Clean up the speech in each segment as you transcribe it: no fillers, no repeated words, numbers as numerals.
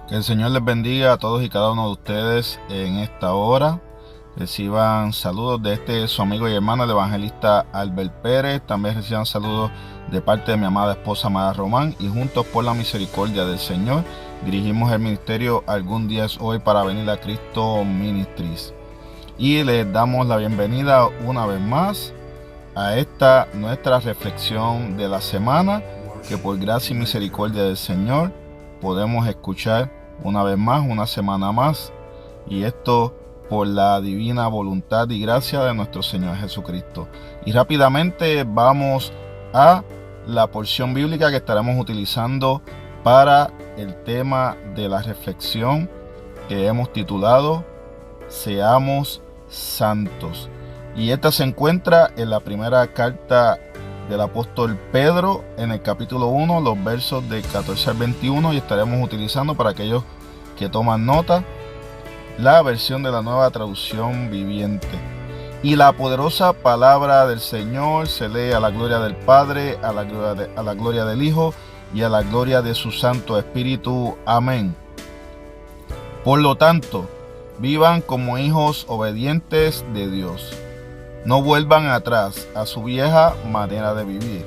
Que el Señor les bendiga a todos y cada uno de ustedes en esta hora. Reciban saludos de su amigo y hermano, el evangelista Albert Pérez. También reciban saludos de parte de mi amada esposa Amada Román. Y juntos por la misericordia del Señor, dirigimos el ministerio Algún Día es Hoy para Venir a Cristo Ministries. Y les damos la bienvenida una vez más a esta nuestra reflexión de la semana, que por gracia y misericordia del Señor podemos escuchar una vez más, una semana más, y esto por la divina voluntad y gracia de nuestro Señor Jesucristo. Y rápidamente vamos a la porción bíblica que estaremos utilizando para el tema de la reflexión que hemos titulado Seamos Santos. Y esta se encuentra en la primera carta del apóstol Pedro, en el capítulo 1, los versos de 14 al 21, y estaremos utilizando, para aquellos que toman nota, la versión de la Nueva Traducción Viviente. Y la poderosa palabra del Señor se lee a la gloria del Padre, a la gloria del Hijo y a la gloria de su Santo Espíritu. Amén. Por lo tanto, vivan como hijos obedientes de Dios. No vuelvan atrás a su vieja manera de vivir,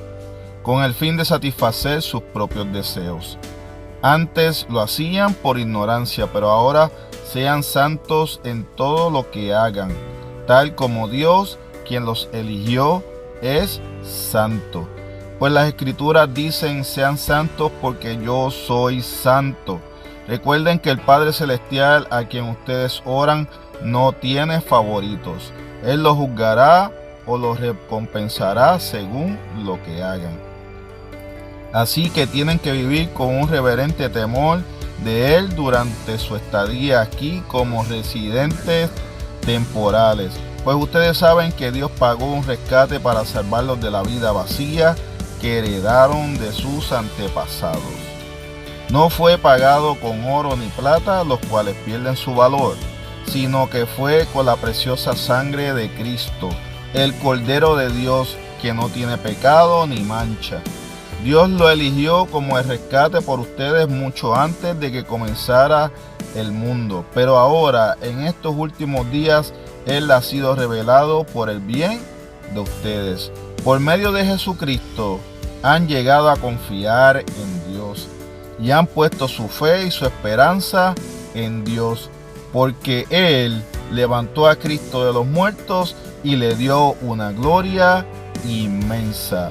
con el fin de satisfacer sus propios deseos. Antes lo hacían por ignorancia, pero ahora sean santos en todo lo que hagan, tal como Dios, quien los eligió, es santo. Pues las Escrituras dicen: sean santos porque yo soy santo. Recuerden que el Padre Celestial, a quien ustedes oran, no tiene favoritos. Él los juzgará o los recompensará según lo que hagan. Así que tienen que vivir con un reverente temor de Él durante su estadía aquí como residentes temporales. Pues ustedes saben que Dios pagó un rescate para salvarlos de la vida vacía que heredaron de sus antepasados. No fue pagado con oro ni plata, los cuales pierden su valor, sino que fue con la preciosa sangre de Cristo, el Cordero de Dios, que no tiene pecado ni mancha. Dios lo eligió como el rescate por ustedes mucho antes de que comenzara el mundo, pero ahora, en estos últimos días, Él ha sido revelado por el bien de ustedes. Por medio de Jesucristo han llegado a confiar en Dios y han puesto su fe y su esperanza en Dios, porque Él levantó a Cristo de los muertos y le dio una gloria inmensa.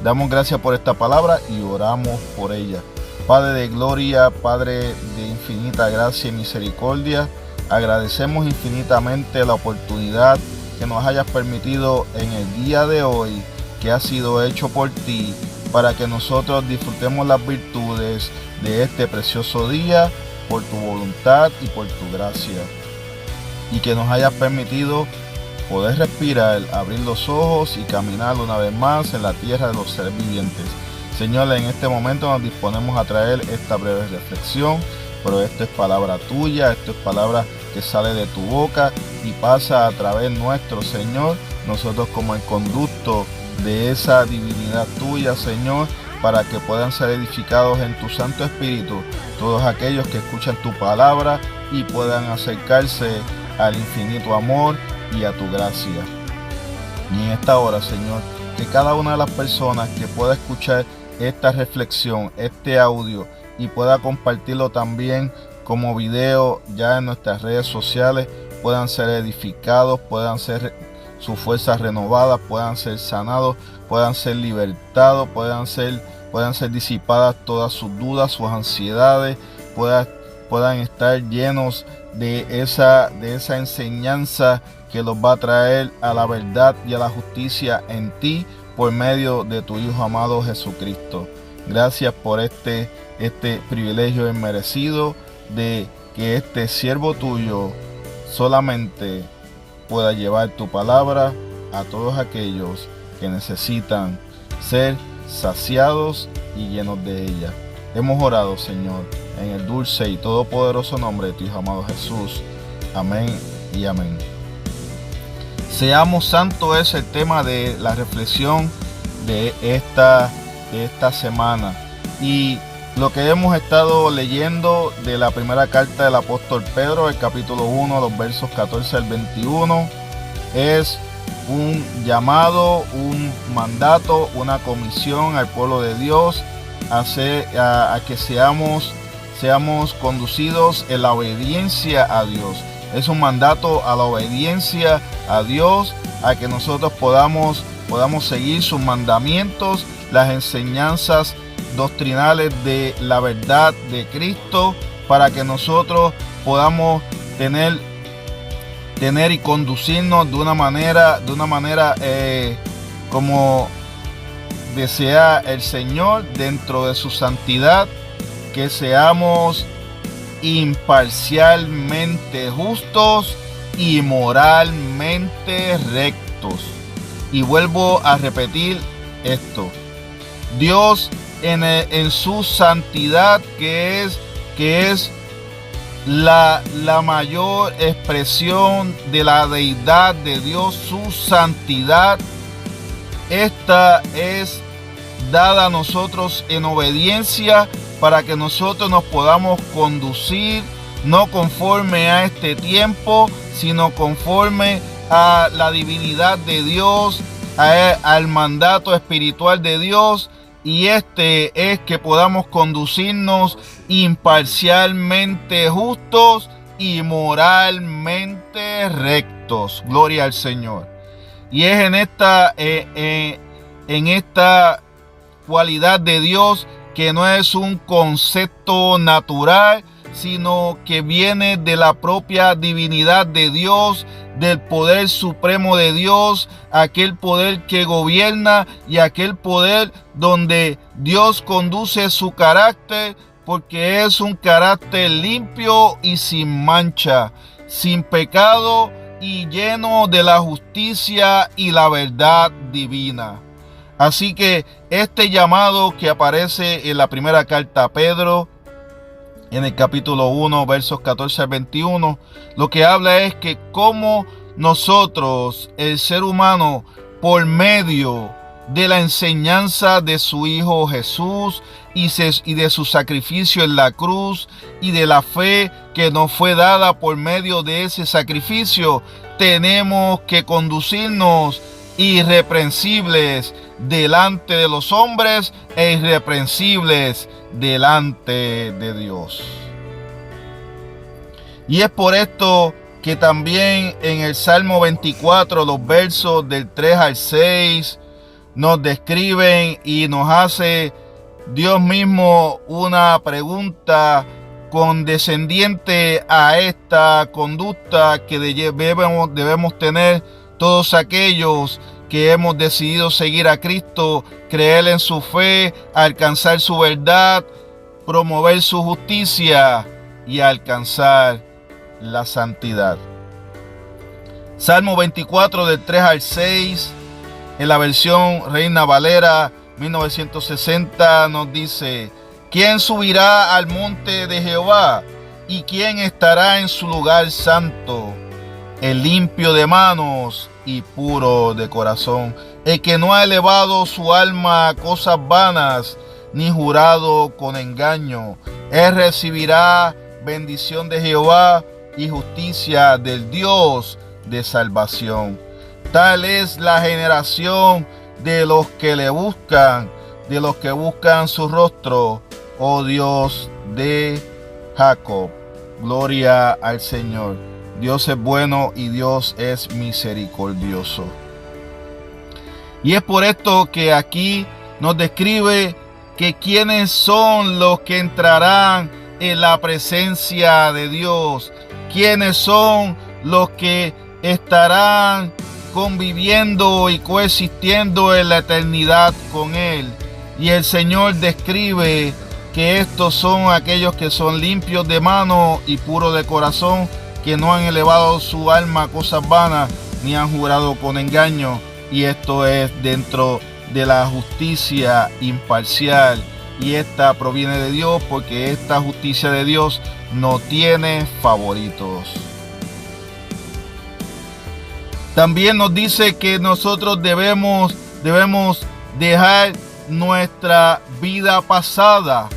Damos gracias por esta palabra y oramos por ella. Padre de gloria, Padre de infinita gracia y misericordia, agradecemos infinitamente la oportunidad que nos hayas permitido en el día de hoy, que ha sido hecho por ti, para que nosotros disfrutemos las virtudes de este precioso día por tu voluntad y por tu gracia, y que nos hayas permitido poder respirar, abrir los ojos y caminar una vez más en la tierra de los seres vivientes. Señor, en este momento nos disponemos a traer esta breve reflexión, pero esto es palabra tuya, esto es palabra que sale de tu boca y pasa a través nuestro, Señor, nosotros como el conducto de esa divinidad tuya, Señor, para que puedan ser edificados en tu Santo Espíritu todos aquellos que escuchan tu palabra y puedan acercarse al infinito amor y a tu gracia. Y en esta hora, Señor, que cada una de las personas que pueda escuchar esta reflexión, este audio, y pueda compartirlo también como video ya en nuestras redes sociales, puedan ser edificados, puedan ser sus fuerzas renovadas, puedan ser sanados, puedan ser libertados, puedan ser disipadas todas sus dudas, sus ansiedades, puedan estar llenos de esa enseñanza que los va a traer a la verdad y a la justicia en ti por medio de tu Hijo amado Jesucristo. Gracias por este privilegio inmerecido de que este siervo tuyo solamente pueda llevar tu palabra a todos aquellos que necesitan ser saciados y llenos de ella. Hemos orado, Señor, en el dulce y todopoderoso nombre de tu Hijo amado Jesús. Amén y amén. Seamos santos es el tema de la reflexión de esta semana. Y Lo que hemos estado leyendo de la primera carta del apóstol Pedro, el capítulo 1, los versos 14 al 21, es un llamado, un mandato, una comisión al pueblo de Dios a que seamos conducidos en la obediencia a Dios. Es un mandato a la obediencia a Dios, a que nosotros podamos seguir sus mandamientos, las enseñanzas doctrinales de la verdad de Cristo, para que nosotros podamos tener y conducirnos de una manera como desea el Señor dentro de su santidad, que seamos imparcialmente justos y moralmente rectos. Y vuelvo a repetir esto: Dios en su santidad, que es la mayor expresión de la deidad de Dios, su santidad, esta es dada a nosotros en obediencia, para que nosotros nos podamos conducir no conforme a este tiempo, sino conforme a la divinidad de Dios, al mandato espiritual de Dios. Y este es que podamos conducirnos imparcialmente justos y moralmente rectos. Gloria al Señor. Y es en esta cualidad de Dios, que no es un concepto natural, sino que viene de la propia divinidad de Dios, del poder supremo de Dios, aquel poder que gobierna y aquel poder donde Dios conduce su carácter, porque es un carácter limpio y sin mancha, sin pecado y lleno de la justicia y la verdad divina. Así que este llamado que aparece en la primera carta a Pedro, en el capítulo 1, versos 14 al 21, lo que habla es que cómo nosotros, el ser humano, por medio de la enseñanza de su Hijo Jesús y de su sacrificio en la cruz y de la fe que nos fue dada por medio de ese sacrificio, tenemos que conducirnos irreprensibles delante de los hombres e irreprensibles delante de Dios. Y es por esto que también en el Salmo 24, los versos del 3 al 6, nos describen y nos hace Dios mismo una pregunta condescendiente a esta conducta que debemos tener todos aquellos que hemos decidido seguir a Cristo, creer en su fe, alcanzar su verdad, promover su justicia y alcanzar la santidad. Salmo 24 del 3 al 6, en la versión Reina Valera 1960, nos dice: ¿Quién subirá al monte de Jehová? ¿Y quién estará en su lugar santo? El limpio de manos y puro de corazón, el que no ha elevado su alma a cosas vanas, ni jurado con engaño. Él recibirá bendición de Jehová y justicia del Dios de salvación. Tal es la generación de los que le buscan, de los que buscan su rostro, oh Dios de Jacob. Gloria al Señor. Dios es bueno y Dios es misericordioso. Y es por esto que aquí nos describe que quiénes son los que entrarán en la presencia de Dios, quiénes son los que estarán conviviendo y coexistiendo en la eternidad con Él. Y el Señor describe que estos son aquellos que son limpios de mano y puros de corazón, que no han elevado su alma a cosas vanas, ni han jurado con engaño. Y esto es dentro de la justicia imparcial. Y esta proviene de Dios, porque esta justicia de Dios no tiene favoritos. También nos dice que nosotros debemos dejar nuestra vida pasada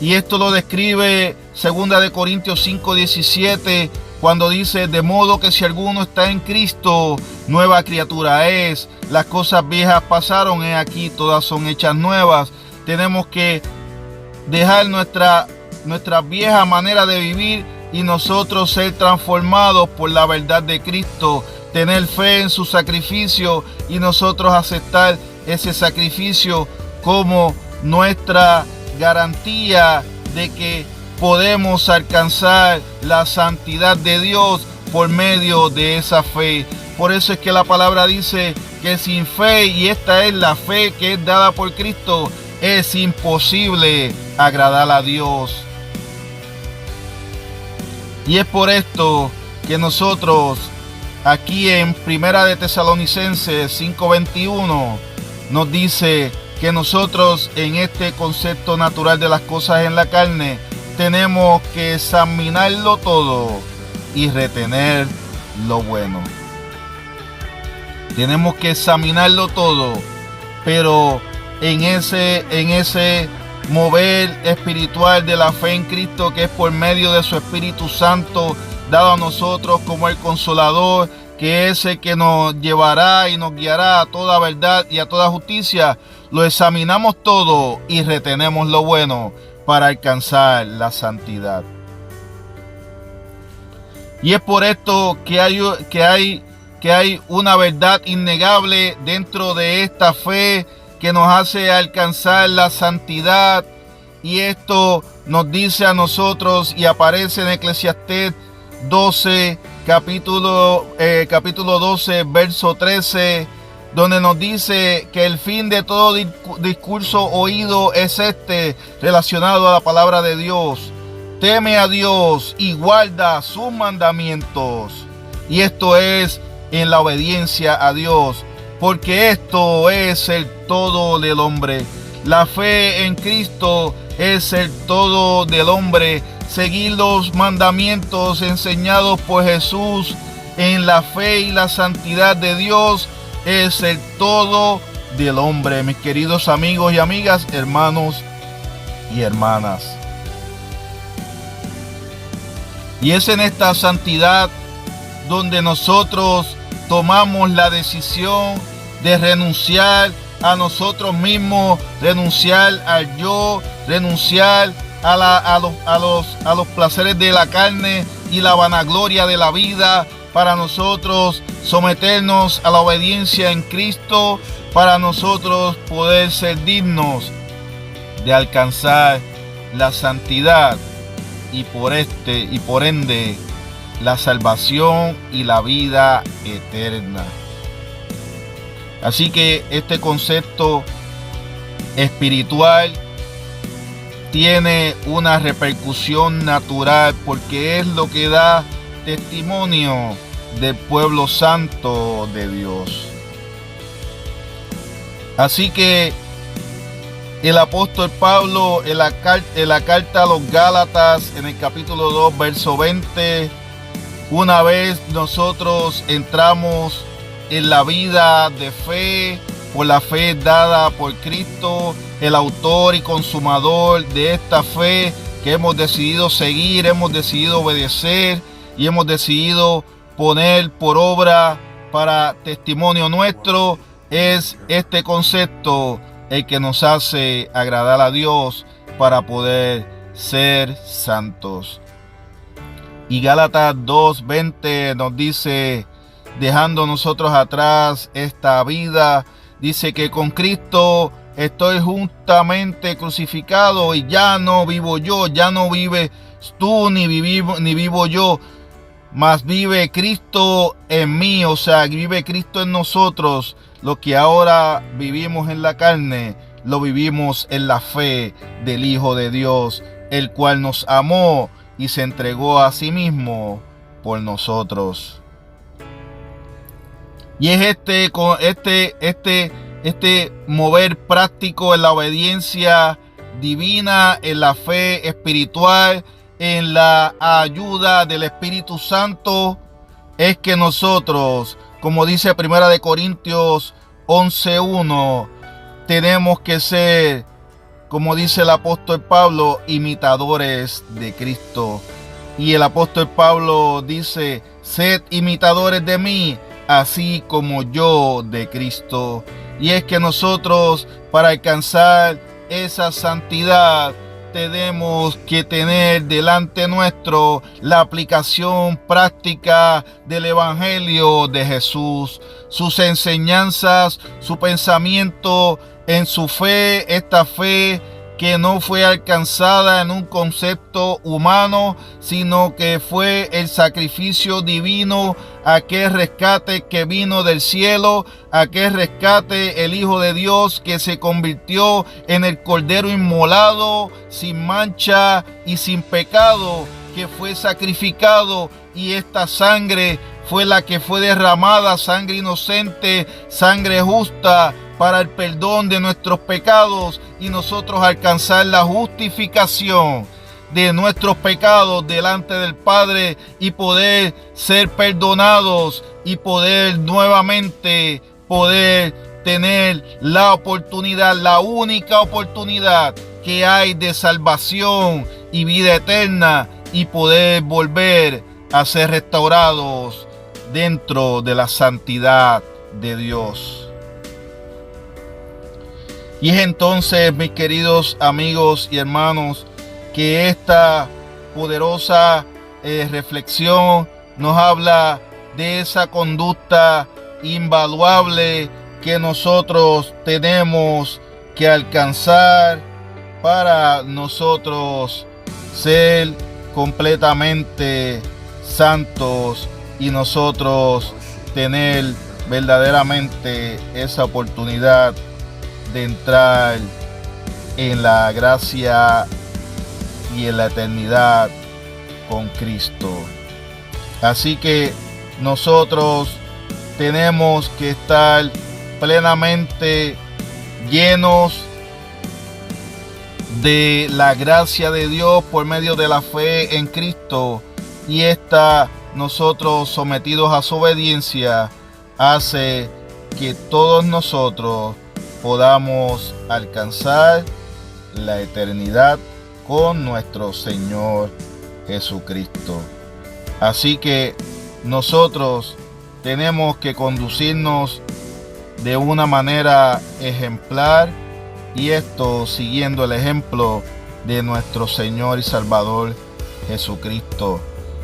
Y esto lo describe 2 Corintios 5:17, cuando dice: de modo que si alguno está en Cristo, nueva criatura es. Las cosas viejas pasaron, he aquí todas son hechas nuevas. Tenemos que dejar nuestra vieja manera de vivir y nosotros ser transformados por la verdad de Cristo. Tener fe en su sacrificio y nosotros aceptar ese sacrificio como nuestra garantía de que podemos alcanzar la santidad de Dios por medio de esa fe. Por eso es que la palabra dice que sin fe, y esta es la fe que es dada por Cristo, es imposible agradar a Dios. Y es por esto que nosotros aquí en Primera de Tesalonicenses 5:21 nos dice que nosotros en este concepto natural de las cosas en la carne tenemos que examinarlo todo y retener lo bueno. Tenemos que examinarlo todo, pero en ese mover espiritual de la fe en Cristo, que es por medio de su Espíritu Santo dado a nosotros como el Consolador, que es el que nos llevará y nos guiará a toda verdad y a toda justicia, lo examinamos todo y retenemos lo bueno para alcanzar la santidad. Y es por esto que hay una verdad innegable dentro de esta fe que nos hace alcanzar la santidad, y esto nos dice a nosotros y aparece en Eclesiastés 12, capítulo 12, verso 13, donde nos dice que el fin de todo discurso oído es relacionado a la palabra de Dios: teme a Dios y guarda sus mandamientos. Y esto es en la obediencia a Dios, porque esto es el todo del hombre. La fe en Cristo es el todo del hombre. Seguir los mandamientos enseñados por Jesús en la fe y la santidad de Dios es el todo del hombre. Mis queridos amigos y amigas, hermanos y hermanas. Y es en esta santidad donde nosotros tomamos la decisión de renunciar a nosotros mismos, renunciar al yo, renunciar a los placeres de la carne y la vanagloria de la vida, para nosotros someternos a la obediencia en Cristo, para nosotros poder ser dignos de alcanzar la santidad y por ende la salvación y la vida eterna. Así que este concepto espiritual tiene una repercusión natural, porque es lo que da testimonio del pueblo santo de Dios. Así que el apóstol Pablo en la carta a los Gálatas, en el capítulo 2, verso 20, una vez nosotros entramos en la vida de fe, por la fe dada por Cristo, el autor y consumador de esta fe que hemos decidido seguir, hemos decidido obedecer y hemos decidido poner por obra para testimonio nuestro, es este concepto el que nos hace agradar a Dios para poder ser santos. Y Gálatas 2:20 nos dice: dejando nosotros atrás esta vida, dice que con Cristo estoy juntamente crucificado, y ya no vivo yo, ya no vives tú ni vivo yo, mas vive Cristo en mí. O sea, vive Cristo en nosotros. Lo que ahora vivimos en la carne, lo vivimos en la fe del Hijo de Dios, el cual nos amó y se entregó a sí mismo por nosotros. Y es este mover práctico en la obediencia divina, en la fe espiritual, en la ayuda del Espíritu Santo, es que nosotros, como dice 1 Corintios 11:1, tenemos que ser como dice el apóstol Pablo, imitadores de Cristo. Y el apóstol Pablo dice, sed imitadores de mí, así como yo de Cristo. Y es que nosotros, para alcanzar esa santidad, tenemos que tener delante nuestro la aplicación práctica del Evangelio de Jesús, sus enseñanzas, su pensamiento en su fe, esta fe que no fue alcanzada en un concepto humano, sino que fue el sacrificio divino, aquel rescate que vino del cielo, aquel rescate, el Hijo de Dios que se convirtió en el Cordero inmolado, sin mancha y sin pecado, que fue sacrificado, y esta sangre fue la que fue derramada, sangre inocente, sangre justa, para el perdón de nuestros pecados y nosotros alcanzar la justificación de nuestros pecados delante del Padre y poder ser perdonados y poder nuevamente tener la oportunidad, la única oportunidad que hay de salvación y vida eterna, y poder volver a ser restaurados dentro de la santidad de Dios. Y es entonces, mis queridos amigos y hermanos, que esta poderosa reflexión nos habla de esa conducta invaluable que nosotros tenemos que alcanzar para nosotros ser completamente santos y nosotros tener verdaderamente esa oportunidad de entrar en la gracia y en la eternidad con Cristo. Así que nosotros tenemos que estar plenamente llenos de la gracia de Dios por medio de la fe en Cristo, y nosotros sometidos a su obediencia hace que todos nosotros podamos alcanzar la eternidad con nuestro Señor Jesucristo. Así que nosotros tenemos que conducirnos de una manera ejemplar, y esto siguiendo el ejemplo de nuestro Señor y Salvador Jesucristo.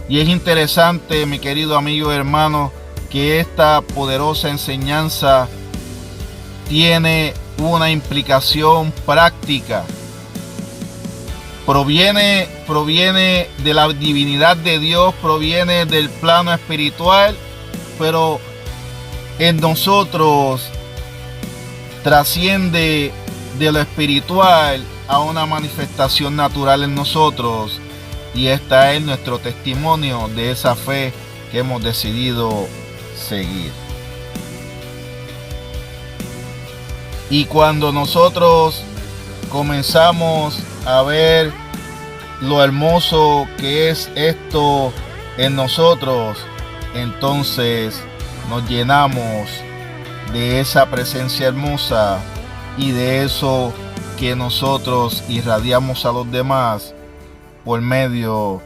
Y es interesante, mi querido amigo y hermano, que esta poderosa enseñanza tiene una implicación práctica. Proviene de la divinidad de Dios, proviene del plano espiritual, pero en nosotros trasciende de lo espiritual a una manifestación natural en nosotros, y esta es nuestro testimonio de esa fe que hemos decidido seguir. Y cuando nosotros comenzamos a ver lo hermoso que es esto en nosotros, entonces nos llenamos de esa presencia hermosa y de eso que nosotros irradiamos a los demás por medio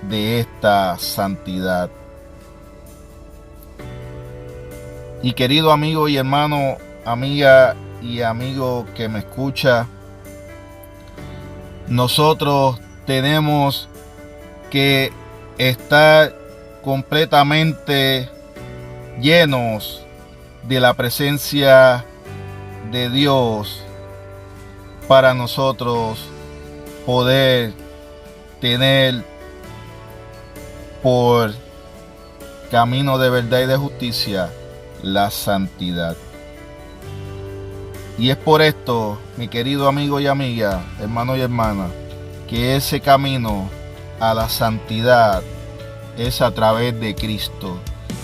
de esta santidad. Y querido amigo y hermano, amiga y amigo que me escucha, nosotros tenemos que estar completamente llenos de la presencia de Dios para nosotros poder tener por camino de verdad y de justicia la santidad. Y es por esto, mi querido amigo y amiga, hermano y hermana, que ese camino a la santidad es a través de Cristo,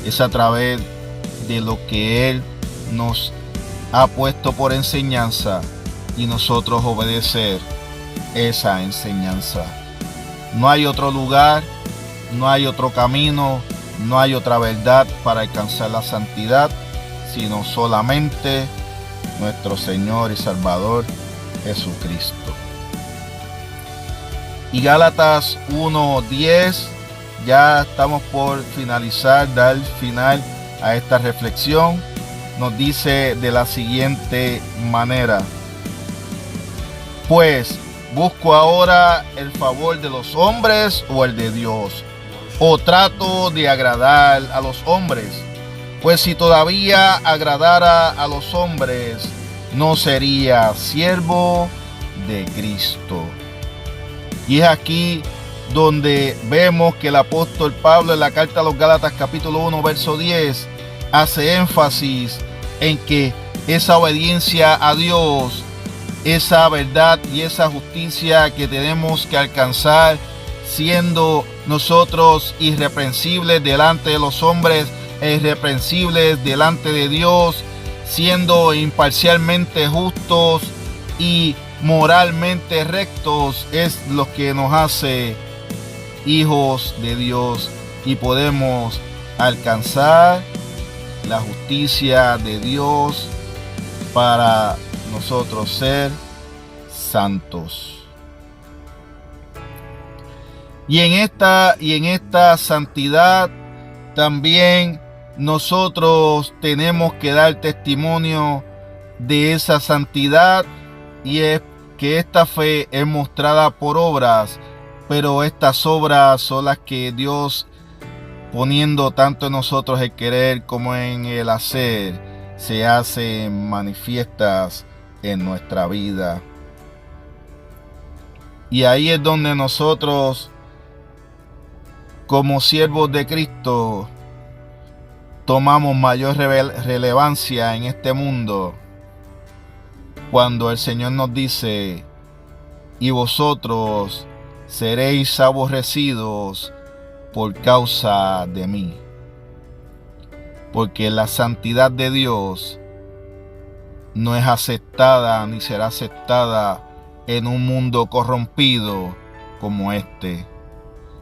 es a través de lo que Él nos ha puesto por enseñanza y nosotros obedecer esa enseñanza. No hay otro lugar, no hay otro camino, no hay otra verdad para alcanzar la santidad, sino solamente nuestro Señor y Salvador Jesucristo. Y Gálatas 1:10, ya estamos por finalizar, dar final a esta reflexión. Nos dice de la siguiente manera: pues, ¿busco ahora el favor de los hombres o el de Dios? ¿O trato de agradar a los hombres? Pues si todavía agradara a los hombres, no sería siervo de Cristo. Y es aquí donde vemos que el apóstol Pablo en la carta a los Gálatas capítulo 1 verso 10 hace énfasis en que esa obediencia a Dios, esa verdad y esa justicia que tenemos que alcanzar siendo nosotros irreprensibles delante de los hombres e irreprensibles delante de Dios, siendo imparcialmente justos y moralmente rectos, es lo que nos hace hijos de Dios y podemos alcanzar la justicia de Dios para nosotros ser santos. Y en esta santidad también nosotros tenemos que dar testimonio de esa santidad, y es que esta fe es mostrada por obras, pero estas obras son las que Dios, poniendo tanto en nosotros el querer como en el hacer, se hacen manifiestas en nuestra vida. Y ahí es donde nosotros, como siervos de Cristo, tomamos mayor relevancia en este mundo, cuando el Señor nos dice: y vosotros seréis aborrecidos por causa de mí. Porque la santidad de Dios no es aceptada ni será aceptada en un mundo corrompido como este.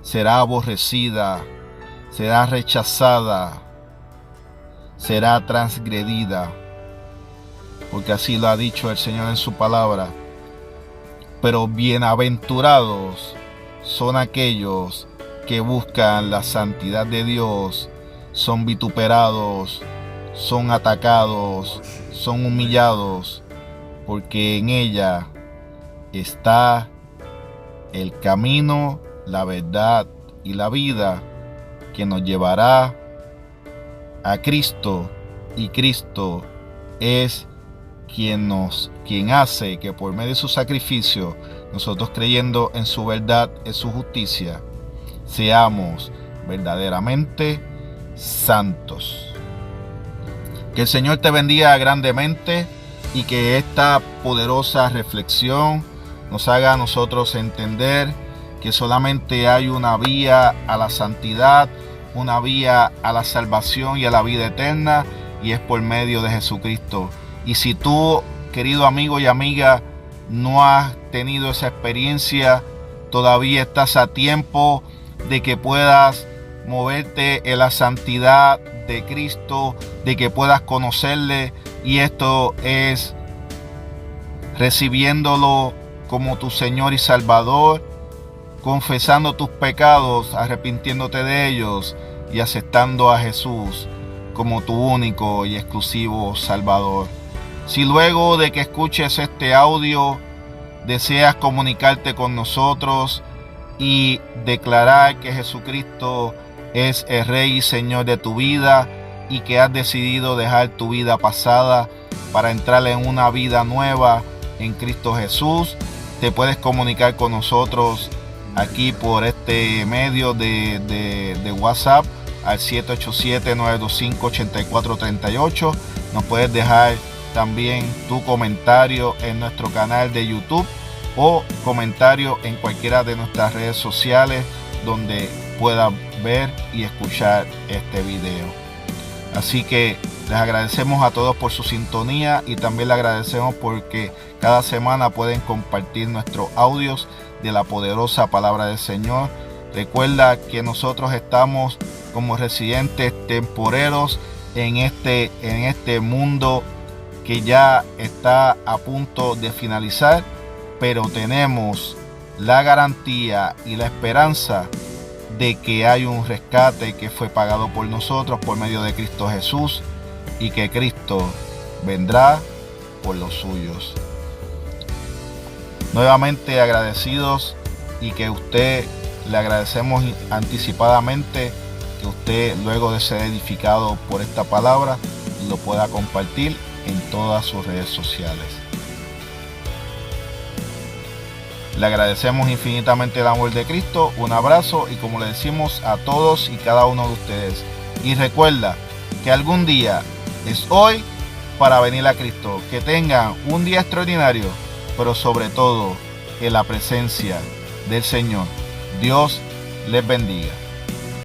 Será aborrecida, será rechazada, será transgredida, porque así lo ha dicho el Señor en su palabra. Pero bienaventurados son aquellos que buscan la santidad de Dios, son vituperados, son atacados, son humillados, porque en ella está el camino, la verdad y la vida que nos llevará a Cristo, y Cristo es quien hace que por medio de su sacrificio, nosotros creyendo en su verdad, en su justicia, seamos verdaderamente santos. Que el Señor te bendiga grandemente y que esta poderosa reflexión nos haga a nosotros entender que solamente hay una vía a la santidad, una vía a la salvación y a la vida eterna, y es por medio de Jesucristo. Y si tú, querido amigo y amiga, no has tenido esa experiencia, todavía estás a tiempo de que puedas moverte en la santidad de Cristo, de que puedas conocerle, y esto es recibiéndolo como tu Señor y Salvador, confesando tus pecados, arrepintiéndote de ellos y aceptando a Jesús como tu único y exclusivo Salvador. Si luego de que escuches este audio deseas comunicarte con nosotros y declarar que Jesucristo es el Rey y Señor de tu vida, y que has decidido dejar tu vida pasada para entrar en una vida nueva en Cristo Jesús, te puedes comunicar con nosotros aquí por este medio de WhatsApp al 787-925-8438. Nos puedes dejar también tu comentario en nuestro canal de YouTube o comentario en cualquiera de nuestras redes sociales donde puedas ver y escuchar este video. Así que les agradecemos a todos por su sintonía, y también les agradecemos porque cada semana pueden compartir nuestros audios de la poderosa palabra del Señor. Recuerda que nosotros estamos como residentes temporeros en este mundo que ya está a punto de finalizar, pero tenemos la garantía y la esperanza de que hay un rescate que fue pagado por nosotros por medio de Cristo Jesús y que Cristo vendrá por los suyos. Nuevamente agradecidos, y que usted le agradecemos anticipadamente que usted, luego de ser edificado por esta palabra, lo pueda compartir en todas sus redes sociales. Le agradecemos infinitamente el amor de Cristo. Un abrazo, y como le decimos a todos y cada uno de ustedes, y recuerda que algún día es hoy para venir a Cristo. Que tengan un día extraordinario, pero sobre todo en la presencia del Señor. Dios les bendiga.